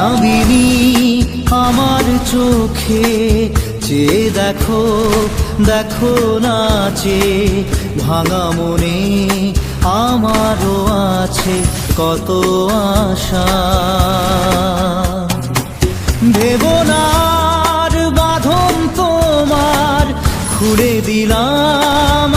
ভাবিনি আমার চোখে, চেয়ে দেখো দেখো নাচে ভাঙা মনে আমারও আছে কত আশা। ভেবনার বাঁধন তোমার খুলে দিলাম।